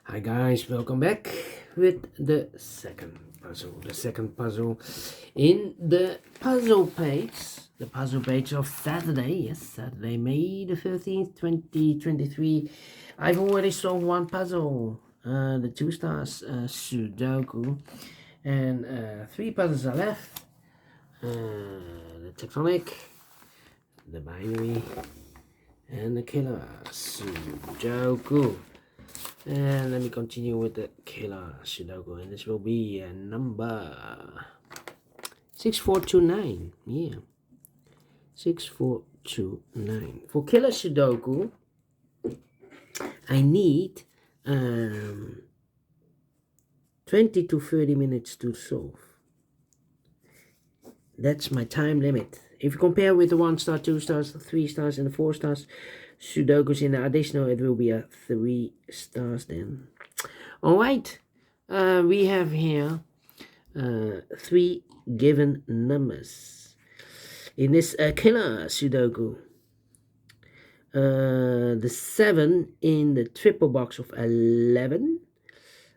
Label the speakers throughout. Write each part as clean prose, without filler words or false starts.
Speaker 1: Hi guys, welcome back with the second puzzle. The second puzzle in the puzzle page of Saturday. Yes, Saturday, May the 13th, 2023. I've already solved one puzzle, the 2 stars Sudoku, and 3 puzzles are left. The tectonic, the binary, and the killer Sudoku. And let me continue with the Killer Sudoku, and this will be number 6429. Yeah, 6429. For Killer Sudoku, I need 20 to 30 minutes to solve. That's my time limit. If you compare with the 1 star, 2 stars, 3 stars, and the 4 stars Sudokus in the additional, it will be a 3 stars then. Alright, we have here 3 given numbers in this Killer Sudoku. The 7 in the triple box of 11.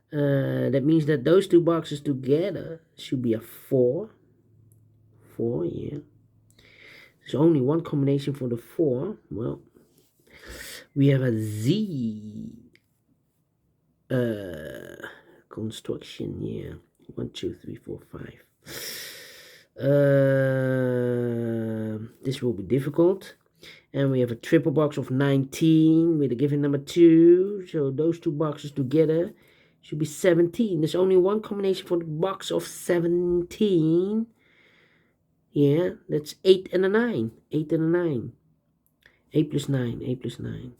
Speaker 1: That means that those 2 boxes together should be a 4. 4, yeah. There's only one combination for the 4. Well, we have a Z construction, yeah. 1, 2, 3, 4, 5. This will be difficult. And we have a triple box of 19 with a given number 2. So those 2 boxes together should be 17. There's only one combination for the box of 17. Yeah, that's 8 and a 9. 8 and a 9. 8 plus 9. 8 plus 9.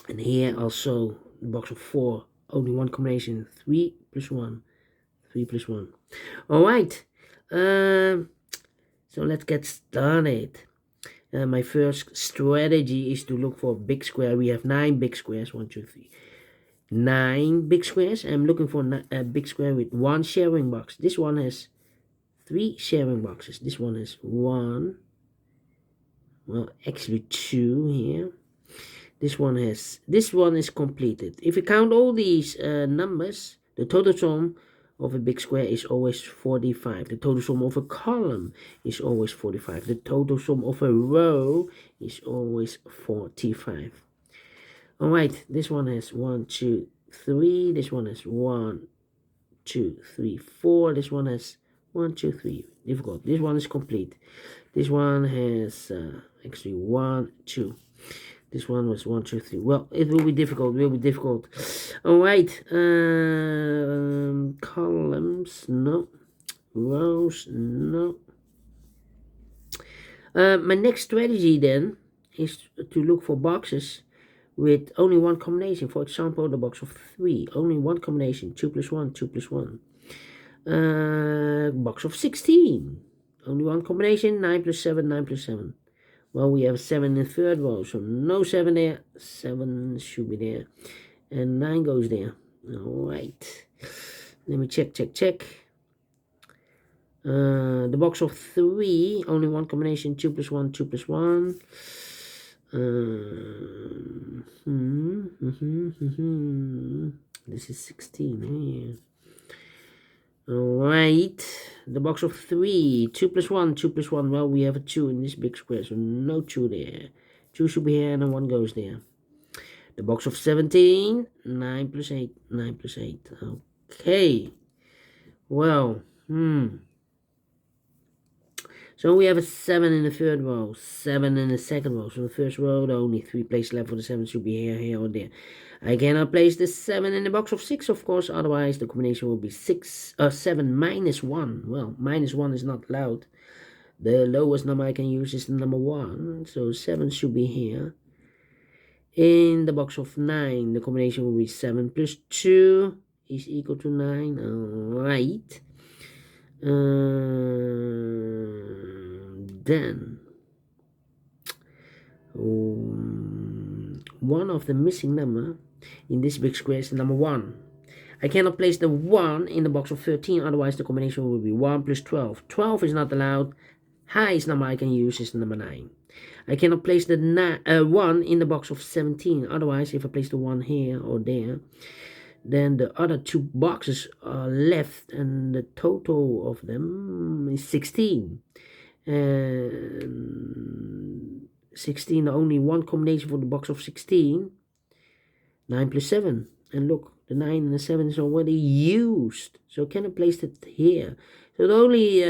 Speaker 1: And here also the box of 4. Only one combination. 3 plus 1. 3 plus 1. Alright. So let's get started. My first strategy is to look for a big square. We have 9 big squares. 1, 2, 3. 9 big squares. I'm looking for a big square with 1 sharing box. This one has 3 sharing boxes. This one has 1. Well, actually 2 here. This one is completed. If you count all these numbers, the total sum of a big square is always 45. The total sum of a column is always 45. The total sum of a row is always 45. Alright, this one has 1, 2, 3. This one has 1, 2, 3, 4. This one has 1, 2, 3. Difficult. This one is complete. This one has actually 1, 2. This one was 1, 2, 3. Well, it will be difficult. Alright. Columns, no. Rows, no. My next strategy then is to look for boxes with only one combination. For example, the box of 3. Only one combination. 2 plus 1, 2 plus 1. Box of 16. Only one combination. 9 plus 7, 9 plus 7. Well, we have 7 in the third row, so no 7 there. 7 should be there. And 9 goes there. Alright. Let me check. The box of 3, only one combination. 2 plus 1, 2 plus 1. This is 16 here. Alright, the box of 3, 2 plus 1, 2 plus 1. Well, we have a 2 in this big square, so no 2 there. 2 should be here, and 1 goes there. The box of 17, 9 plus 8, 9 plus 8. Okay. Well, So we have a 7 in the third row, 7 in the second row. So the first row, the only 3 places left for the 7 should be here, or there. I cannot place the 7 in the box of 6, of course. Otherwise, the combination will be 7 minus 1. Well, minus 1 is not allowed. The lowest number I can use is the number 1. So 7 should be here. In the box of 9, the combination will be 7 plus 2 is equal to 9. Alright. Then one of the missing number in this big square is the number 1. I cannot place the 1 in the box of 13, otherwise the combination will be 1 plus 12. 12 is not allowed. Highest number I can use is the number 9. I cannot place the 1 in the box of 17. Otherwise, if I place the 1 here or there, then the other 2 boxes are left, and the total of them is 16. And 16, only one combination for the box of 16. 9 plus 7. And look, the 9 and the 7 is already used. So can I place it here? So the only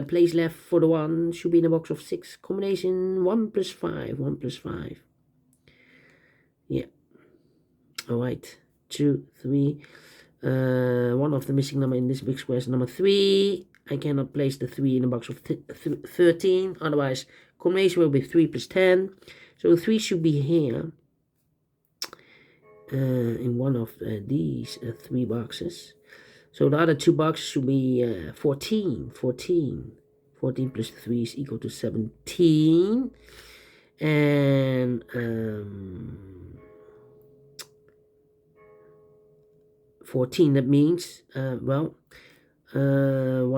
Speaker 1: place left for the 1 should be in the box of 6. Combination 1 plus 5. 1 plus 5. Yeah. Alright. 2, 3. One of the missing number in this big square is number 3. I cannot place the 3 in the box of 13. Otherwise, combination will be 3 plus 10. So 3 should be here. In one of these 3 boxes. So the other 2 boxes should be 14. 14 plus 3 is equal to 17. And 14, that means, one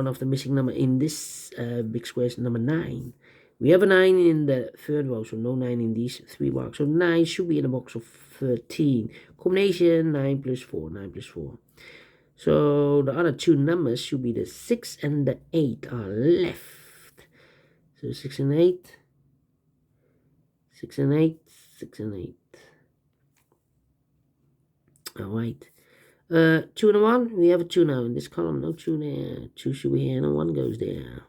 Speaker 1: of the missing number in this big square is number 9. We have a 9 in the third row, so no 9 in these 3 boxes. So 9 should be in the box of 13. Combination 9 plus 4, 9 plus 4. So the other 2 numbers should be the 6 and the 8 are left. So 6 and 8, 6 and 8, 6 and 8. Alright. 2 and 1, we have a 2 now in this column. No 2 there. 2 should be here and 1 goes there.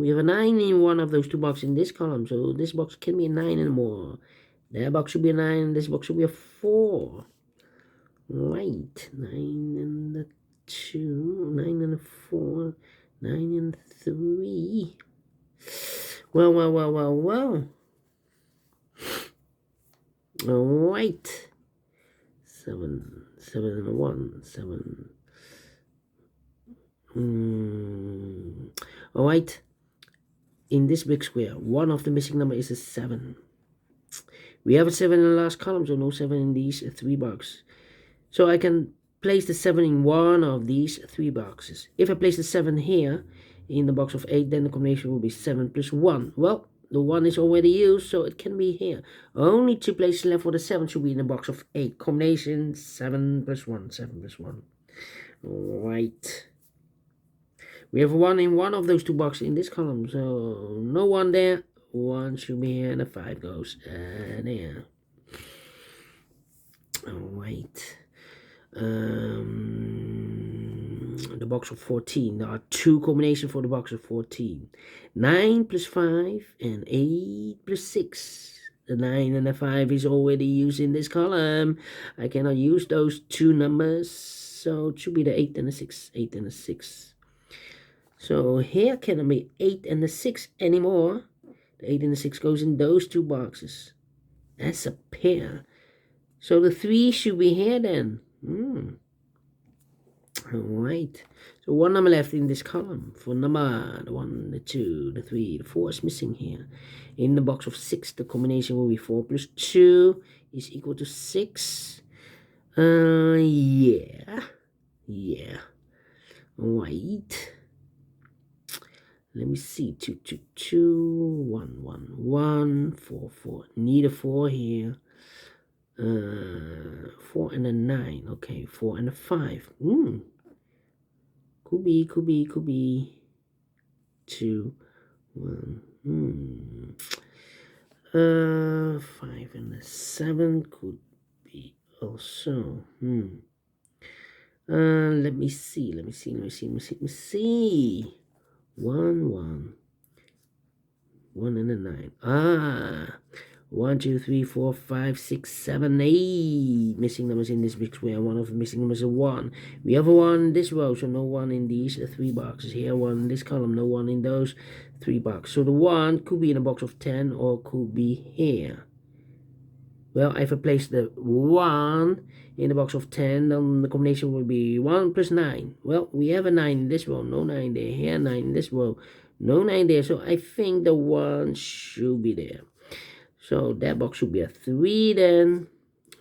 Speaker 1: We have a 9 in one of those 2 boxes in this column, so this box can be a 9 and more. That box should be a 9, and this box should be a 4. Right, 9 and the 2, 9 and a 4, 9 and 3. Well. Alright. 7 and a 1, 7. Alright. In this big square, one of the missing number is a 7. We have a 7 in the last column, so no 7 in these 3 boxes. So I can place the 7 in one of these 3 boxes. If I place the 7 here in the box of 8, then the combination will be 7 plus 1. Well, the 1 is already used, so it can be here. Only 2 places left for the 7 should be in the box of 8. Combination 7 plus 1, 7 plus 1. Alright. We have 1 in one of those 2 boxes in this column, so no 1 there. 1 should be here, and a 5 goes there. Alright. The box of 14. There are 2 combinations for the box of 14. 9 plus 5 and 8 plus 6. The 9 and the 5 is already used in this column. I cannot use those 2 numbers, so it should be the 8 and the 6. 8 and the 6. So here cannot be 8 and the 6 anymore. The 8 and the 6 goes in those 2 boxes. That's a pair. So the 3 should be here then. Alright. So 1 number left in this column. For number, the 1, the 2, the 3, the 4 is missing here. In the box of 6, the combination will be 4 plus 2 is equal to 6. Yeah. Alright. Let me see. 2, 2, 2, 1, 1, 1, 4, 4. Need a 4 here. 4 and a 9. Okay, 4 and a 5. Could be. 2, 1. 5 and a 7 could be also. Let me see. 1 and a 9. 1, 2, 3, 4, 5, 6, 7, 8 missing numbers in this big square. One of the missing numbers is 1. We have a 1 in this row, so no 1 in these 3 boxes. Here 1 in this column, no 1 in those 3 boxes. So the 1 could be in a box of 10 or could be here. Well, if I place the 1 in the box of 10, then the combination will be 1 plus 9. Well, we have a 9 in this row, no 9 there. Here 9 in this row, no 9 there. So I think the 1 should be there. So that box should be a 3 then.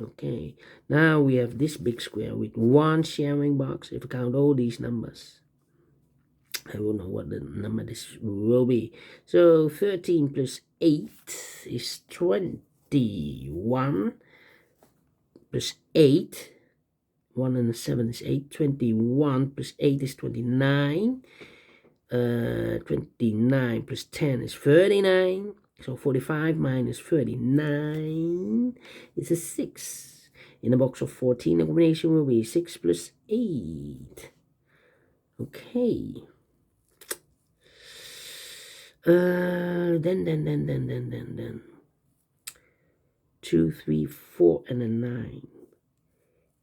Speaker 1: Okay, now we have this big square with 1 sharing box. If I count all these numbers, I don't know what the number this will be. So 13 plus 8 is 21 plus 8. 1 and 7 is 8. 21 plus 8 is 29. 29 plus 10 is 39. So 45 minus 39 is a 6. In the box of 14, the combination will be 6 plus 8. Okay. Then 2, 3, 4, and a 9.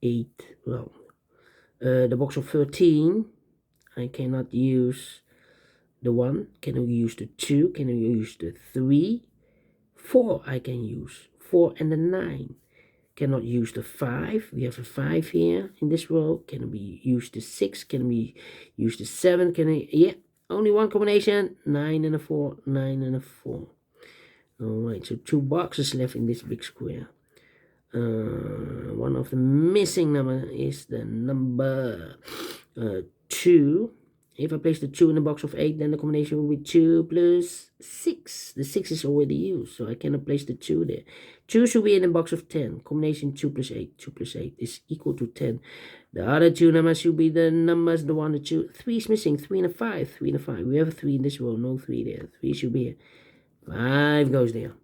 Speaker 1: 8. Well, the box of 13, I cannot use the 1. Can I use the 2? Can I use the 3? 4 I can use. 4 and the 9. Cannot use the 5. We have a 5 here in this row. Can we use the 6? Can we use the 7? Can I? Yeah, only one combination. 9 and a 4. 9 and a 4. Alright, so 2 boxes left in this big square. One of the missing number is the number 2. If I place the 2 in the box of 8, then the combination will be 2 plus 6. The 6 is already used, so I cannot place the 2 there. 2 should be in the box of 10. Combination 2 plus 8. 2 plus 8 is equal to 10. The other 2 numbers should be the numbers, the 1, the 2. 3 is missing. 3 and a 5. 3 and a 5. We have a 3 in this row. No 3 there. 3 should be here. 5 goes there.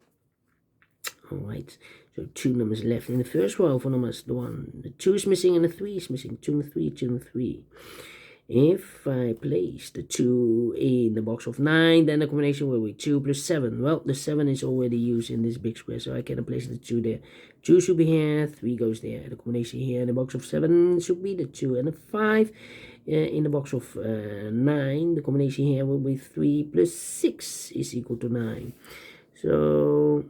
Speaker 1: Alright. So 2 numbers left in the first row for numbers. The 1. The 2 is missing and the 3 is missing. 2 and 3. 2 and 3. If I place the 2 in the box of 9, then the combination will be 2 plus 7. Well, the 7 is already used in this big square, so I cannot place the 2 there. 2 should be here, 3 goes there. The combination here in the box of 7 should be the 2 and the 5. In the box of 9, the combination here will be 3 plus 6 is equal to 9. So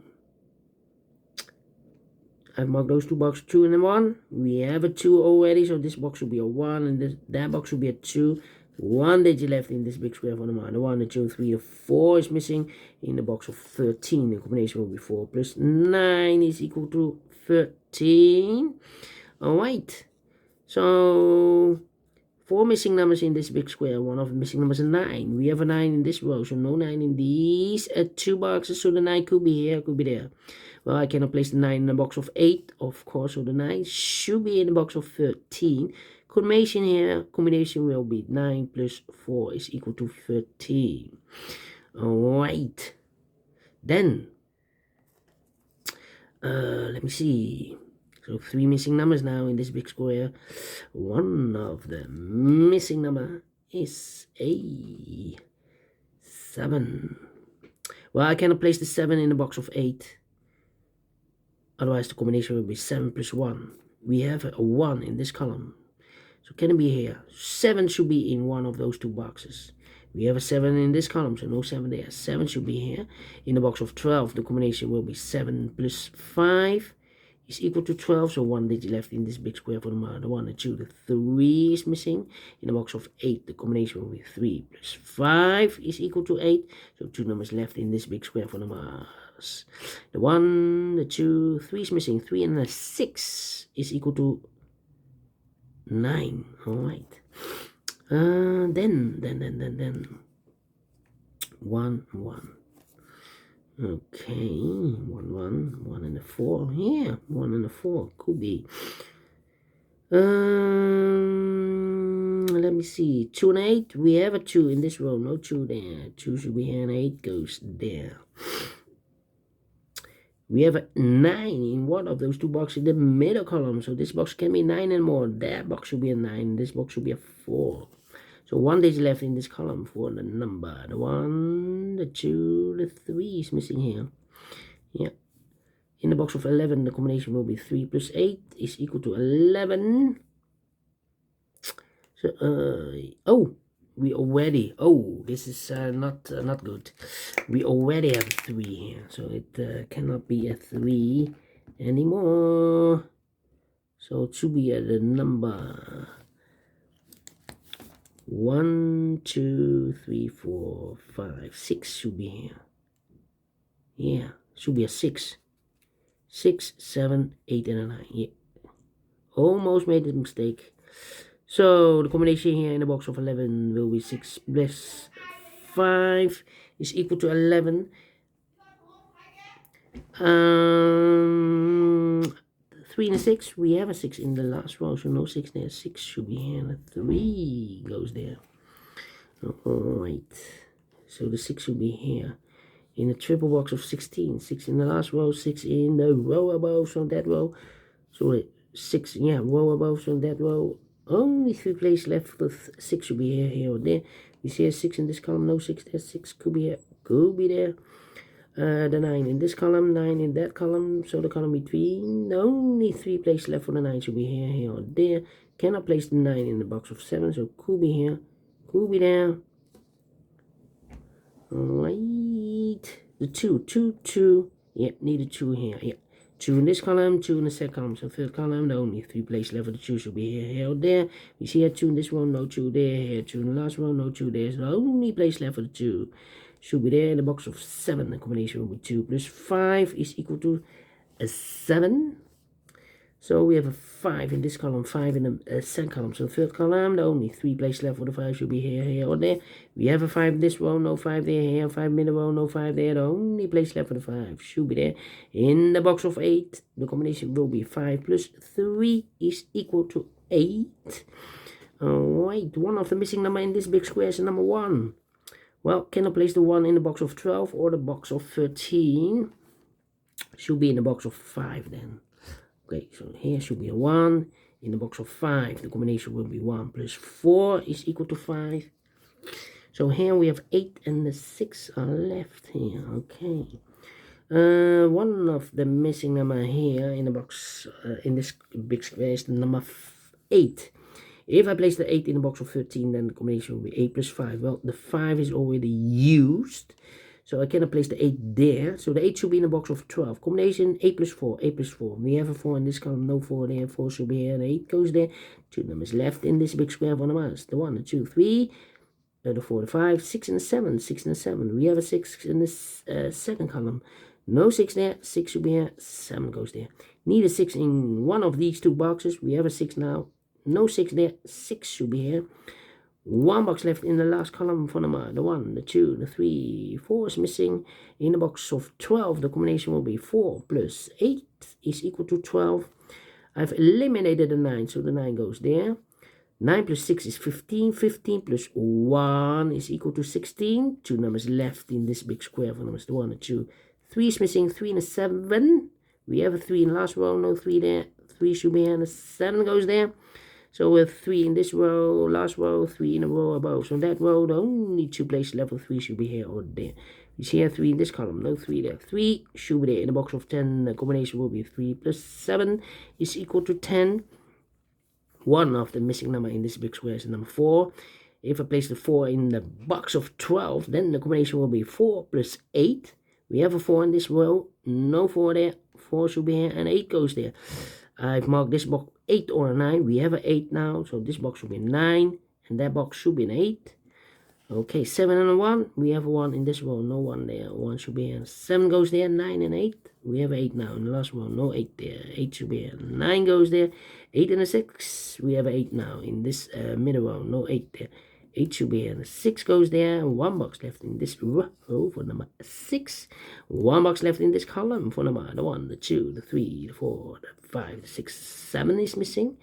Speaker 1: I've marked those 2 boxes, 2 and 1. We have a 2 already, so this box should be a 1, and that box should be a 2. 1 digit left in this big square for the 1. The 1, the 2, 3, the 4 is missing in the box of 13. The combination will be 4 plus 9 is equal to 13. Alright, so 4 missing numbers in this big square. One of the missing numbers is 9. We have a 9 in this row, so no 9 in these 2 boxes, so the 9 could be here, could be there. Well, I cannot place the 9 in the box of 8, of course, so the 9 should be in the box of 13. Combination here, combination will be 9 plus 4 is equal to 13. Alright. Then, let me see. So 3 missing numbers now in this big square. One of the missing number is a 7. Well, I cannot place the 7 in the box of 8. Otherwise, the combination will be 7 plus 1. We have a 1 in this column. So can it be here? 7 should be in one of those 2 boxes. We have a 7 in this column, so no 7 there. 7 should be here. In the box of 12, the combination will be 7 plus 5 is equal to 12. So 1 digit left in this big square for the 1, the 2, the 3 is missing. In the box of 8, the combination will be 3 plus 5 is equal to 8. So 2 numbers left in this big square for the The 1, the 2, 3 is missing. 3 and a 6 is equal to 9. Alright. Then 1, 1. Okay, 1, 1, 1 and a 4. Yeah, 1 and a 4 could be. Let me see. 2 and 8. We have a 2 in this row. No 2 there. 2 should be here and 8 goes there. We have a 9 in one of those 2 boxes in the middle column. So this box can be 9 and more. That box should be a 9. This box should be a 4. So 1 digit left in this column for the number. The 1, the 2, the 3 is missing here. Yeah. In the box of 11, the combination will be 3 plus 8 is equal to 11. So, we already, this is not good. We already have 3 here, so it cannot be a 3 anymore. So it should be the number 1, 2, 3, 4, 5, 6 should be here. Yeah, should be a 6. 6, 7, 8, and a 9. Yeah, almost made a mistake. So the combination here in the box of 11 will be 6 plus 5 is equal to 11. 3 and a 6, we have a 6 in the last row, so no 6 there. 6 should be here, and a 3 goes there. Alright, so the 6 should be here in a triple box of 16. 6 in the last row, 6 in the row above, so that row. So 6, yeah, row above, so that row. Only 3 places left. The 6 should be here or there. You see a 6 in this column, no 6 there. 6 could be here, could be there. The 9 in this column, 9 in that column, so the column between. Only 3 places left for the 9 should be here or there. Cannot place the 9 in the box of 7, so could be here, could be there. Alright, the 2, yep, need a 2 here, yep. 2 in this column, 2 in the second column, so third column, the only 3 places left for the 2 should be here or there. We see here 2 in this one, no 2 there, here 2 in the last one, no 2 there, so the only place left for the 2 should be there in the box of 7. The combination will be 2 plus 5 is equal to a 7. So we have a 5 in this column, 5 in the second column, so third column, the only 3 places left for the 5 should be here or there. We have a 5 in this row, no 5 there, here 5 in the row, no 5 there, the only place left for the 5 should be there. In the box of 8, the combination will be 5 plus 3 is equal to 8. Alright, one of the missing number in this big square is number 1. Well, cannot place the 1 in the box of 12 or the box of 13. Should be in the box of 5 then. Okay, so here should be a 1. In the box of 5, the combination will be 1 plus 4 is equal to 5. So here we have 8 and the 6 are left here. Okay. One of the missing number here in the box, in this big square is the number 8. If I place the 8 in the box of 13, then the combination will be 8 plus 5. Well, the 5 is already used, so I cannot place the 8 there. So the 8 should be in the box of 12. Combination 8 plus 4, 8 plus 4. We have a 4 in this column, no 4 there. 4 should be here, and 8 goes there. 2 numbers left in this big square for the mass. The 1, the 2, 3, the 4, the 5, 6 and the 7, 6 and the 7. We have a 6 in this second column. No 6 there, 6 should be here, 7 goes there. Need a 6 in one of these 2 boxes. We have a 6 now. No 6 there, 6 should be here. 1 box left in the last column for number, the 1, the 2, the 3, 4 is missing. In the box of 12, the combination will be 4 plus 8 is equal to 12. I've eliminated the 9, so the 9 goes there. 9 plus 6 is 15. 15 plus 1 is equal to 16. 2 numbers left in this big square for numbers, the 1, the 2. 3 is missing, 3 and a 7. We have a 3 in the last row, no 3 there. 3 should be here, and a 7 goes there. So we have 3 in this row, last row, 3 in a row above. So that row, the only 2 places left for 3 should be here or there. You see here 3 in this column, no 3 there. 3 should be there. In the box of 10, the combination will be 3 plus 7 is equal to 10. One of the missing number in this big square is number 4. If I place the 4 in the box of 12, then the combination will be 4 plus 8. We have a 4 in this row, no 4 there. 4 should be here, and 8 goes there. I've marked this box 8 or a 9. We have an 8 now, so this box should be 9, and that box should be an 8. Okay, 7 and a 1. We have a 1 in this row, no 1 there. 1 should be here. 7 goes there, 9 and 8. We have 8 now in the last row, no 8 there. 8 should be here. 9 goes there. 8 and a 6. We have 8 now in this middle row, no 8 there. 8 should be here. 6 goes there. 1 box left in this row for number 6. 1 box left in this column for number the 1, the 2, the 3, the 4, the 5, the 6, 7 is missing.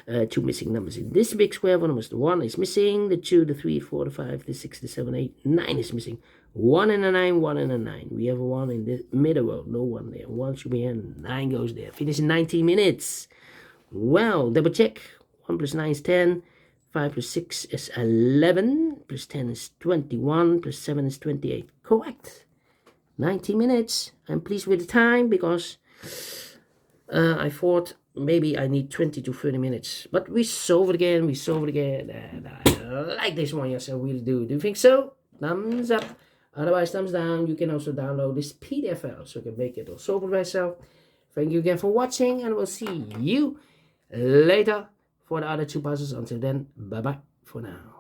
Speaker 1: 2 missing numbers in this big square for numbers. The 1 is missing. The 2, the 3, 4, the 5, the 6, the 7, 8, 9 is missing. 1 and a 9, 1 and a 9. We have a 1 in the middle row. No 1 there. 1 should be here. 9 goes there. Finish in 19 minutes. Well, double check. 1 plus 9 is 10. 5 plus 6 is 11, plus 10 is 21, plus 7 is 28. Correct. 90 minutes. I'm pleased with the time because I thought maybe I need 20 to 30 minutes. But we solve it again, and I like this one, yes, I really do. Do you think so? Thumbs up. Otherwise, thumbs down. You can also download this PDF file so you can make it or solve it myself. Thank you again for watching, and we'll see you later for the other 2 puzzles. Until then, bye bye for now.